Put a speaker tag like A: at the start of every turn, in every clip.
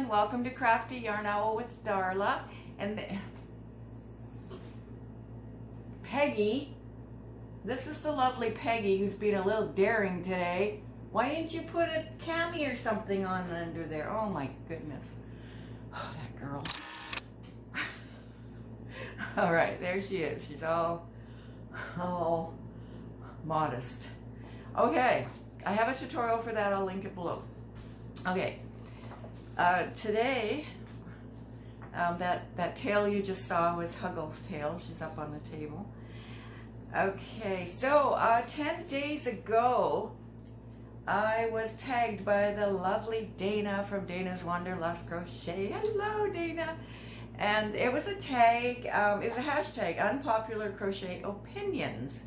A: everyone, welcome to Crafty Yarn Owl with Darla. And Peggy, this is the lovely Peggy who's been a little daring today. Why didn't you put a cami or something on under there? Oh my goodness. Oh, that girl. All right, there she is. She's all modest. Okay, I have a tutorial for that. I'll link it below. Okay, today, that tail you just saw was Huggle's tail. She's up on the table. Okay, so 10 days ago, I was tagged by the lovely Dana from Dana's Wonderlust Crochet. Hello, Dana. And it was a tag, it was a hashtag, Unpopular Crochet Opinions.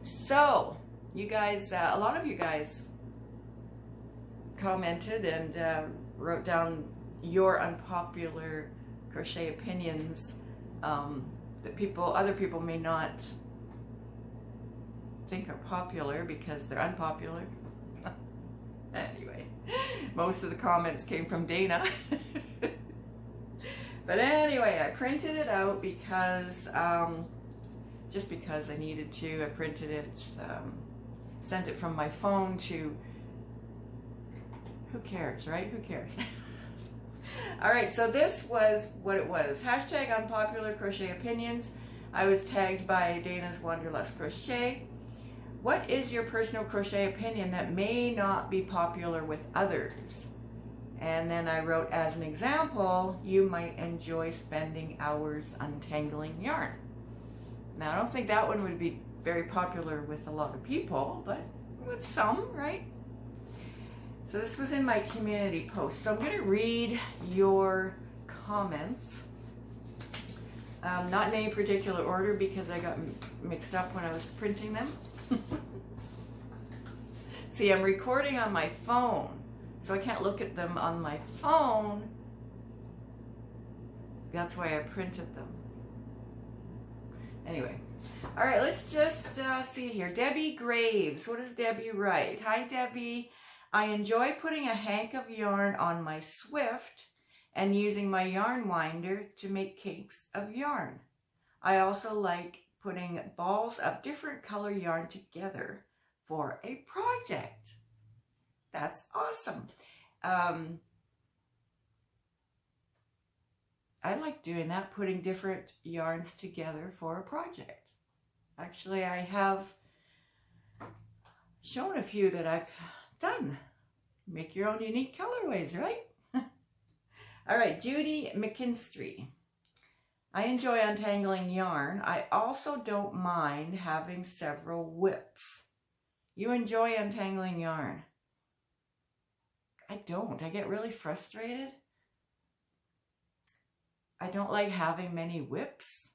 A: So, you guys, a lot of you guys commented and wrote down your unpopular crochet opinions that other people may not think are popular because they're unpopular. Anyway, most of the comments came from Dana. But anyway, I printed it out because, just because I needed to. I printed it, sent it from my phone to, who cares, right? Who cares? All right, so this was what it was. Hashtag Unpopular Crochet Opinions. I was tagged by Dana's Wonderlust Crochet. What is your personal crochet opinion that may not be popular with others? And then I wrote, as an example, you might enjoy spending hours untangling yarn. Now, I don't think that one would be very popular with a lot of people, but with some, right? So this was in my community post. So I'm going to read your comments. Not in any particular order because I got mixed up when I was printing them. See, I'm recording on my phone, so I can't look at them on my phone. That's why I printed them. Anyway, all right, let's just see here. Debbie Graves, what does Debbie write? Hi, Debbie. I enjoy putting a hank of yarn on my Swift and using my yarn winder to make cakes of yarn. I also like putting balls of different color yarn together for a project. That's awesome. I like doing that, putting different yarns together for a project. Actually, I have shown a few that I've done. Make your own unique colorways, right? All right, Judy McKinstry. I enjoy untangling yarn. I also don't mind having several whips. You enjoy untangling yarn. I don't. I get really frustrated. I don't like having many whips.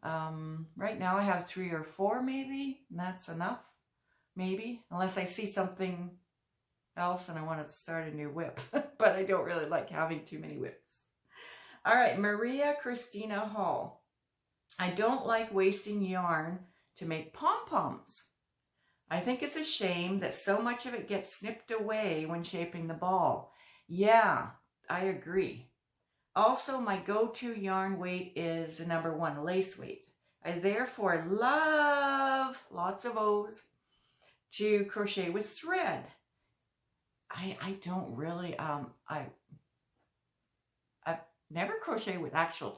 A: Right now I have 3 or 4 maybe, and that's enough. Maybe, unless I see something else and I want to start a new whip. But I don't really like having too many whips. All right, Maria Christina Hall. I don't like wasting yarn to make pom-poms. I think it's a shame that so much of it gets snipped away when shaping the ball. Yeah, I agree. Also, my go-to yarn weight is number 1, lace weight. I therefore love, lots of O's, to crochet with thread. I don't really, I've never crocheted with actual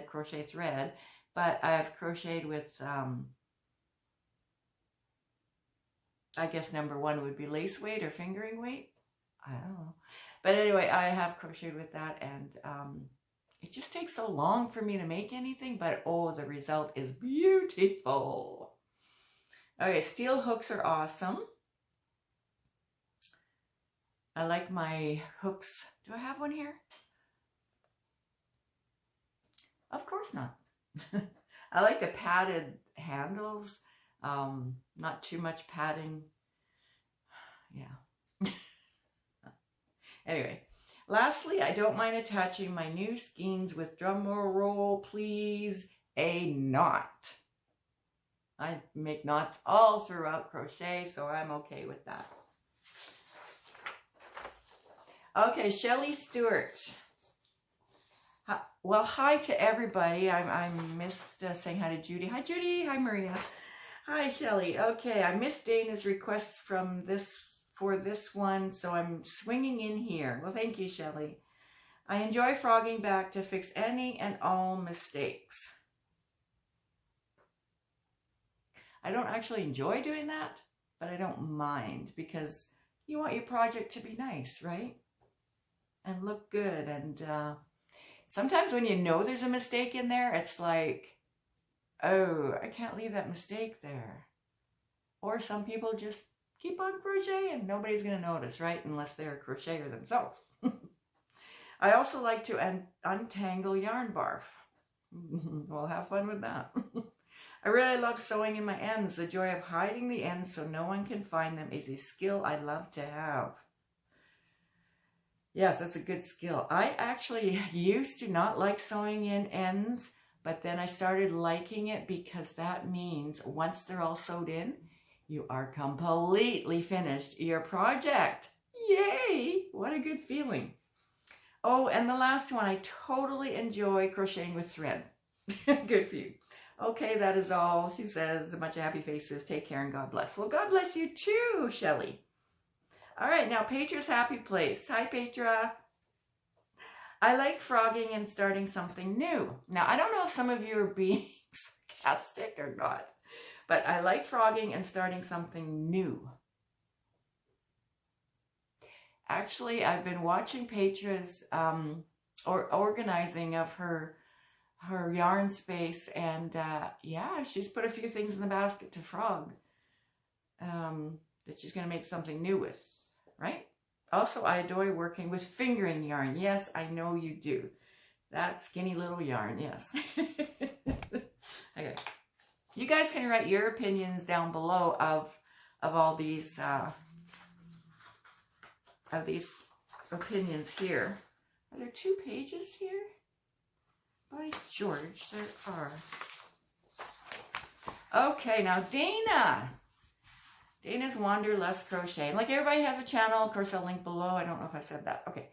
A: crochet thread, but I've crocheted with, I guess number 1 would be lace weight or fingering weight. I don't know. But anyway, I have crocheted with that, and it just takes so long for me to make anything, but oh, the result is beautiful. Okay, steel hooks are awesome. I like my hooks. Do I have one here? Of course not. I like the padded handles. Not too much padding. Yeah. Anyway, lastly, I don't mind attaching my new skeins with drum roll, please, a knot. I make knots all throughout crochet, so I'm okay with that. Okay, Shelley Stewart. Well, hi to everybody. I missed saying hi to Judy. Hi, Judy. Hi, Maria. Hi, Shelley. Okay, I missed Dana's requests for this one, so I'm swinging in here. Well, thank you, Shelley. I enjoy frogging back to fix any and all mistakes. I don't actually enjoy doing that, but I don't mind because you want your project to be nice, right? And look good. And sometimes when you know there's a mistake in there, it's like, oh, I can't leave that mistake there. Or some people just keep on crocheting. Nobody's going to notice, right? Unless they're a crocheter themselves. I also like to untangle yarn barf. We'll have fun with that. I really love sewing in my ends. The joy of hiding the ends so no one can find them is a skill I love to have. Yes, that's a good skill. I actually used to not like sewing in ends, but then I started liking it because that means once they're all sewed in, you are completely finished your project. Yay! What a good feeling. Oh, and the last one, I totally enjoy crocheting with thread. Good for you. Okay, that is all. She says, a bunch of happy faces. Take care and God bless. Well, God bless you too, Shelley. All right, now Petra's happy place. Hi, Petra. I like frogging and starting something new. Now, I don't know if some of you are being sarcastic or not, but I like frogging and starting something new. Actually, I've been watching Petra's organizing of her yarn space, and yeah, she's put a few things in the basket to frog that she's going to make something new with, right? Also, I enjoy working with fingering yarn. Yes, I know you do. That skinny little yarn, yes. Okay. You guys can write your opinions down below of all these opinions here. Are there 2 pages here? By George, there are. Okay, now Dana. Dana's Wonderlust Crochet. Like, everybody has a channel. Of course, I'll link below. I don't know if I said that. Okay.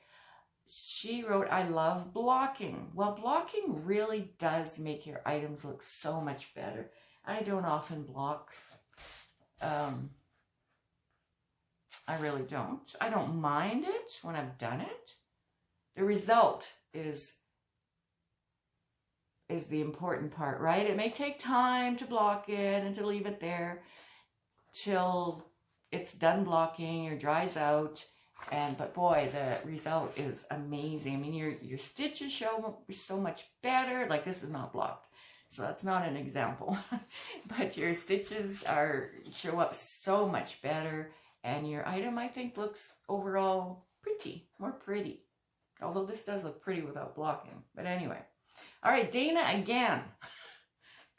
A: She wrote, I love blocking. Well, blocking really does make your items look so much better. I don't often block. I really don't. I don't mind it when I've done it. The result is the important part, right? It may take time to block it and to leave it there till it's done blocking or dries out. But boy, the result is amazing. I mean, your stitches show so much better. Like, this is not blocked, so that's not an example. But your stitches show up so much better, and your item, I think, looks overall more pretty. Although this does look pretty without blocking. But anyway. All right, Dana again.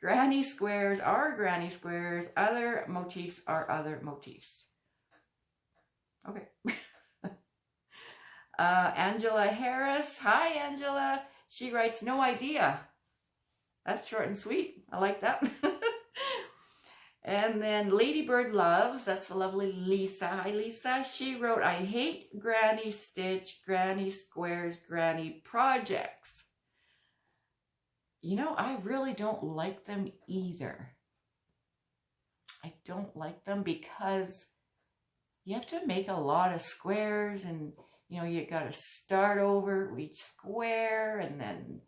A: Granny squares are granny squares. Other motifs are other motifs. Okay. Angela Harris. Hi, Angela. She writes, no idea. That's short and sweet. I like that. And then Ladybird Loves. That's the lovely Lisa. Hi, Lisa. She wrote, I hate granny stitch, granny squares, granny projects. You know, I really don't like them either. I don't like them because you have to make a lot of squares, and you know, you got to start over each square, and then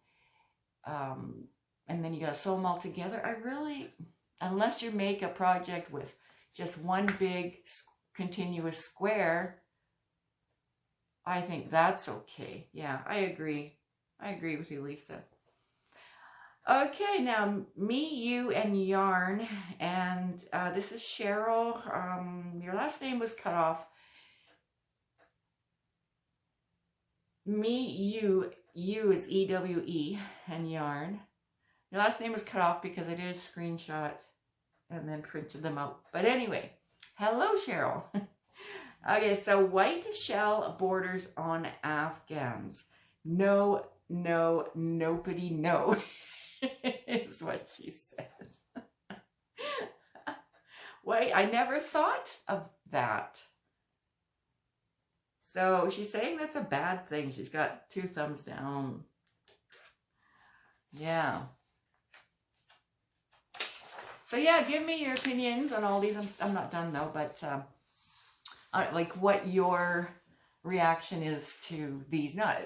A: you got to sew them all together. I really, unless you make a project with just one big continuous square, I think that's okay. Yeah, I agree. I agree with you, Lisa. Okay, now me, you, and yarn, and this is Cheryl. Your last name was cut off. Me, you is EWE, and yarn. Your last name was cut off because I did a screenshot and then printed them out. But anyway, hello, Cheryl. Okay, so white shell borders on Afghans. No, nobody, no. Is what she said. Wait, I never thought of that. So she's saying that's a bad thing. She's got 2 thumbs down. Yeah. So yeah, give me your opinions on all these. I'm not done though, but like what your reaction is to these. Not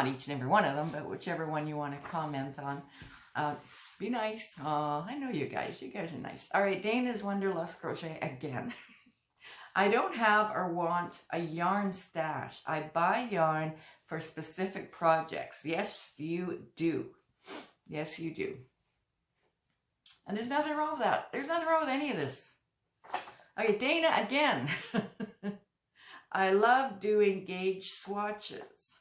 A: each and every one of them, but whichever one you want to comment on. Be nice. Oh, I know you guys. You guys are nice. All right, Dana's Wonderlust crochet again. I don't have or want a yarn stash. I buy yarn for specific projects. Yes, you do. Yes, you do. And there's nothing wrong with that. There's nothing wrong with any of this. Okay, Dana again. I love doing gauge swatches.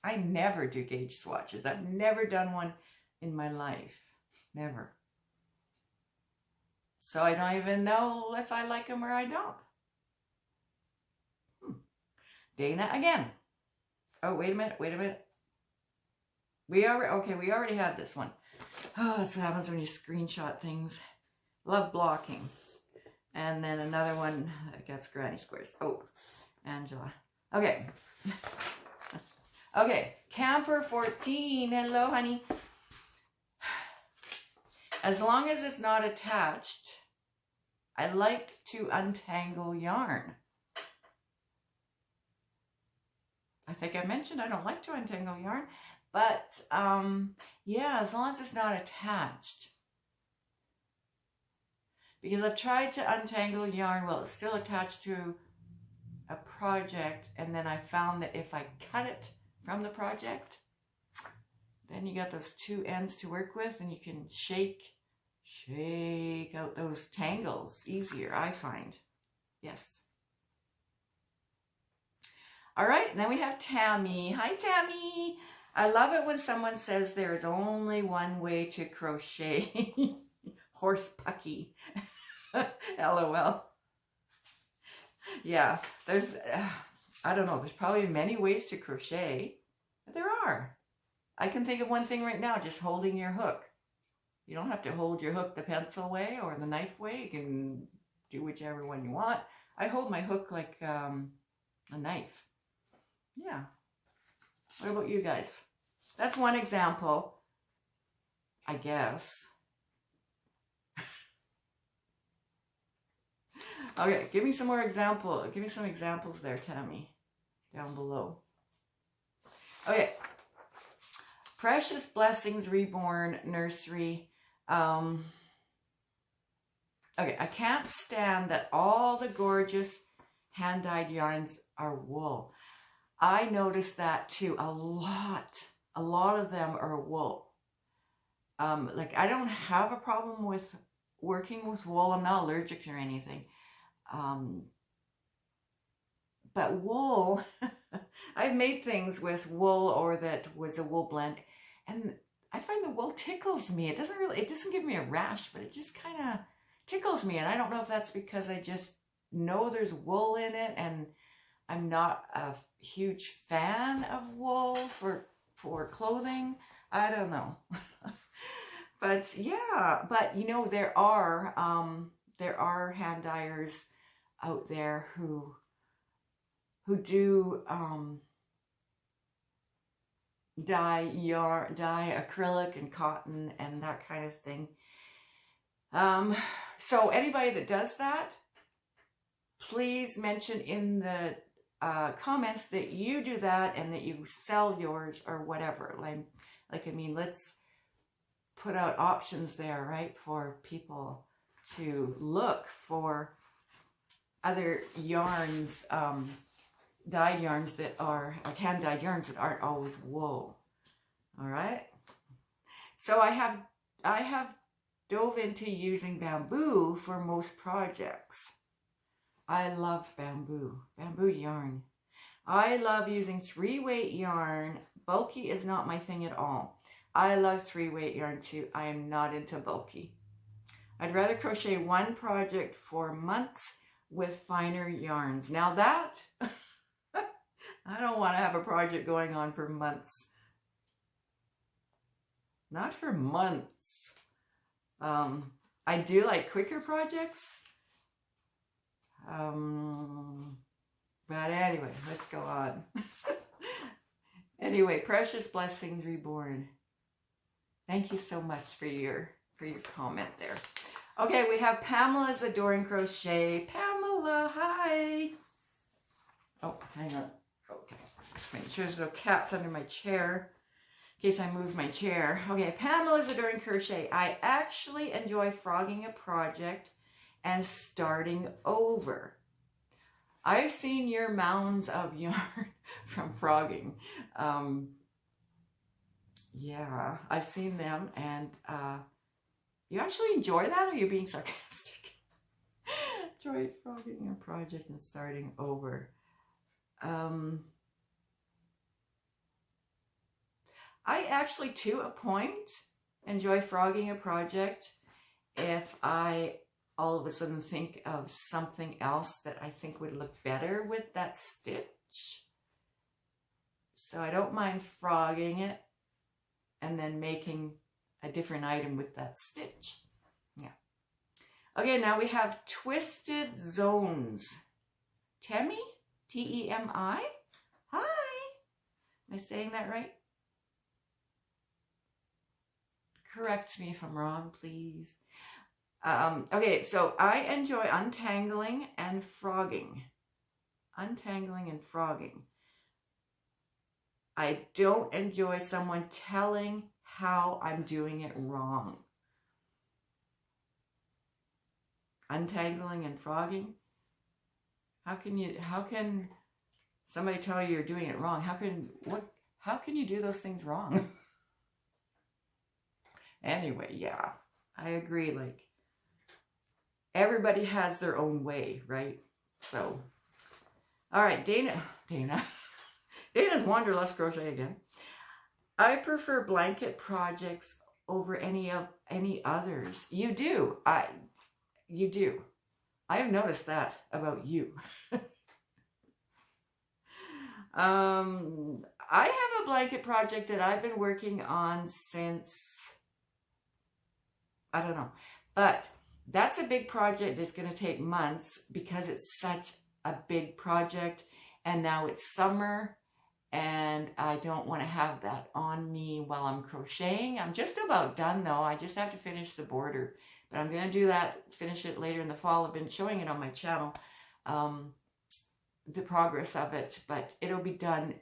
A: I never do gauge swatches. I've never done one in my life. Never. So I don't even know if I like them or I don't. Dana again. Oh, wait a minute. We already had this one. Oh, that's what happens when you screenshot things. Love blocking. And then another one that gets granny squares. Oh, Angela. Okay. Okay, Camper 14. Hello, honey. As long as it's not attached, I like to untangle yarn. I think I mentioned I don't like to untangle yarn, but yeah, as long as it's not attached. Because I've tried to untangle yarn while it's still attached to a project, and then I found that if I cut it from the project, then you got those 2 ends to work with, and you can shake out those tangles easier, I find. Yes. All right, then we have Tammy. Hi, Tammy. I love it when someone says there is only one way to crochet. Horse pucky. LOL. Yeah, there's, I don't know, there's probably many ways to crochet, but there are. I can think of one thing right now, just holding your hook. You don't have to hold your hook the pencil way or the knife way. You can do whichever one you want. I hold my hook like a knife. Yeah. What about you guys? That's one example, I guess. Okay, give me some more example. Give me some examples there, Tammy, down below. Okay. Precious Blessings Reborn Nursery. Okay, I can't stand that all the gorgeous hand-dyed yarns are wool. I noticed that too. A lot of them are wool. Like, I don't have a problem with working with wool. I'm not allergic or anything. But wool, I've made things with wool or that was a wool blend, and I find the wool tickles me. It doesn't give me a rash, but it just kind of tickles me. And I don't know if that's because I just know there's wool in it and I'm not a huge fan of wool for clothing. I don't know. But yeah, but you know, there are hand dyers out there who do dye acrylic and cotton and that kind of thing. So anybody that does that, please mention in the comments that you do that and that you sell yours or whatever. Like I mean, let's put out options there, right, for people to look for other yarns, dyed yarns that are like hand dyed yarns that aren't always wool. All right. So I have dove into using bamboo for most projects. I love bamboo yarn. I love using 3-weight yarn. Bulky is not my thing at all. I love 3-weight yarn too. I am not into bulky. I'd rather crochet one project for months with finer yarns. Now that, I don't want to have a project going on for months. Not for months. I do like quicker projects. But anyway, let's go on. Anyway, precious blessings, Reborn. Thank you so much for your comment there. Okay, we have Pamela's Adoring Crochet. Pamela, hi. Oh, hang on. Okay, just make sure there's no cats under my chair in case I move my chair. Okay, Pamela's Adoring Crochet. I actually enjoy frogging a project and starting over. I've seen your mounds of yarn from frogging. Yeah, I've seen them, and you actually enjoy that, or you're being sarcastic? Enjoy frogging a project and starting over. I actually, to a point, enjoy frogging a project if I all of a sudden think of something else that I think would look better with that stitch. So I don't mind frogging it and then making a different item with that stitch. Yeah. Okay, now we have Twisted Zones. Temi? T-E-M-I? Hi. Am I saying that right? Correct me if I'm wrong, please. Okay, so I enjoy untangling and frogging. Untangling and frogging. I don't enjoy someone telling how I'm doing it wrong. Untangling and frogging. How can somebody tell you you're doing it wrong? How can you do those things wrong? Anyway, yeah, I agree. Like, everybody has their own way, right? So, all right, Dana's Wonderlust Crochet again. I prefer blanket projects over any others. You do. You do. I have noticed that about you. I have a blanket project that I've been working on since, I don't know, but that's a big project that's going to take months because it's such a big project, and now it's summer and I don't want to have that on me while I'm crocheting. I'm just about done though. I just have to finish the border, but I'm going to do that, finish it later in the fall. I've been showing it on my channel, the progress of it, but it'll be done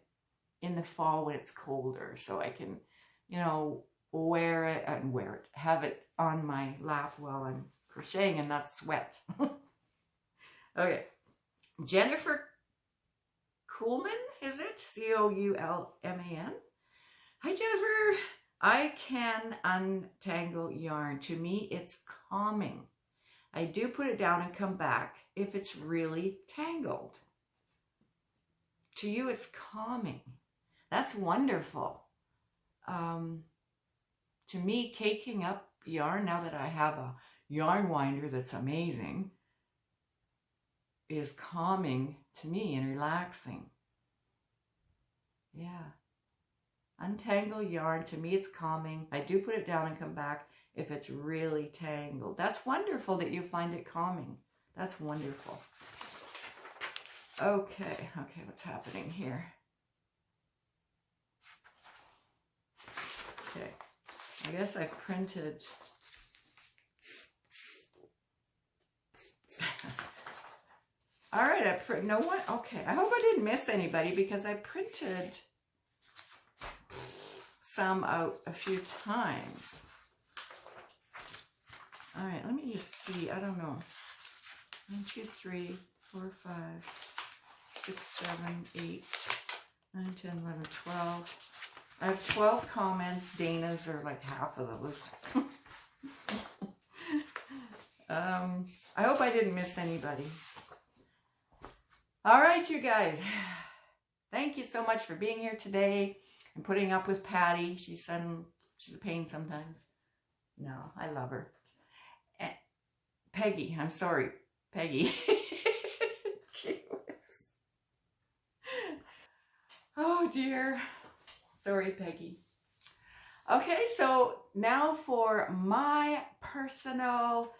A: in the fall when it's colder, so I can, you know, have it on my lap while I'm crocheting and not sweat. Okay, Jennifer Coolman, is it? C-O-U-L-M-A-N. Hi, Jennifer. I can untangle yarn. To me, it's calming. I do put it down and come back if it's really tangled. To you, it's calming. That's wonderful. To me, caking up yarn, now that I have a yarn winder that's amazing, is calming to me and relaxing. Yeah. Untangle yarn, to me it's calming. I do put it down and come back if it's really tangled. That's wonderful that you find it calming. That's wonderful. Okay, what's happening here? Okay, I guess I printed. All right, no one. Okay, I hope I didn't miss anybody because I printed some out a few times. All right, let me just see. I don't know. 1, 2, 3, 4, 5, 6, 7, 8, 9, 10, 11, 12. I have 12 comments. Dana's are like half of those. I hope I didn't miss anybody. All right, you guys. Thank you so much for being here today and putting up with Patty. She's a pain sometimes. No, I love her. And Peggy, I'm sorry, Peggy. Oh dear. Sorry, Peggy. Okay, so now for my personal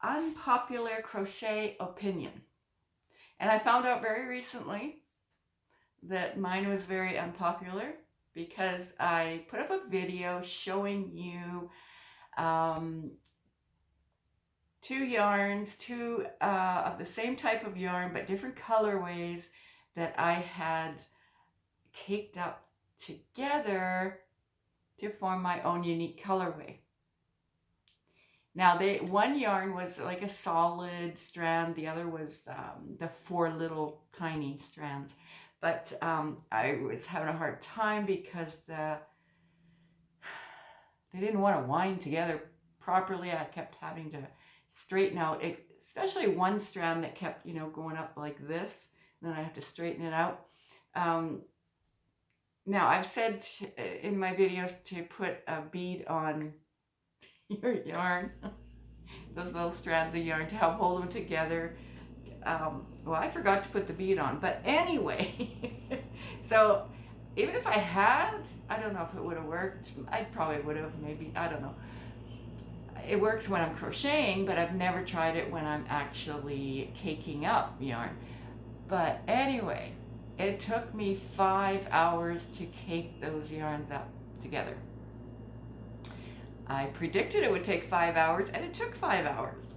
A: unpopular crochet opinion. And I found out very recently that mine was very unpopular because I put up a video showing you two yarns, two of the same type of yarn but different colorways that I had caked up together to form my own unique colorway. Now, one yarn was like a solid strand, the other was the 4 little tiny strands. But I was having a hard time because they didn't want to wind together properly. I kept having to straighten out, especially one strand that kept, you know, going up like this. And then I have to straighten it out. Now, I've said in my videos to put a bead on your yarn, those little strands of yarn, to help hold them together. Well, I forgot to put the bead on, but anyway, so even if I had, I don't know if it would have worked. I probably would have, maybe, I don't know. It works when I'm crocheting, but I've never tried it when I'm actually caking up yarn. But anyway, it took me 5 hours to cake those yarns up together. I predicted it would take 5 hours, and it took 5 hours.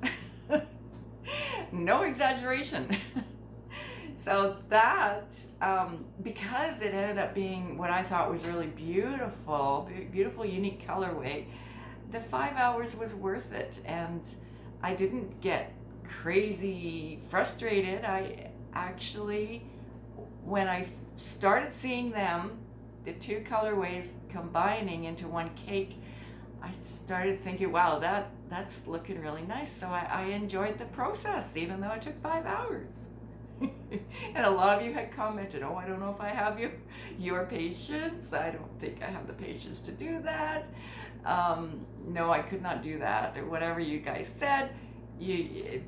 A: No exaggeration. So that, because it ended up being what I thought was really beautiful, unique colorway, the 5 hours was worth it. And I didn't get crazy frustrated. I actually, when I started seeing them, the two colorways combining into one cake, I started thinking, wow, that's looking really nice. So I enjoyed the process, even though it took 5 hours. And a lot of you had commented, oh, I don't know if I have your patience. I don't think I have the patience to do that. No, I could not do that, or whatever you guys said.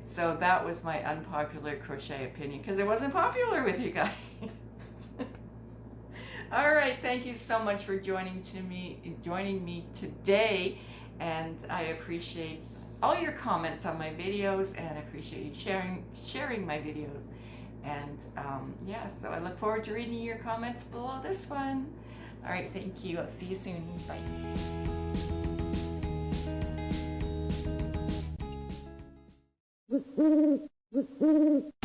A: So that was my unpopular crochet opinion, because it wasn't popular with you guys. All right, thank you so much for joining me today, and I appreciate all your comments on my videos, and I appreciate you sharing my videos. And yeah, so I look forward to reading your comments below this one. All right, thank you. I'll see you soon. Bye.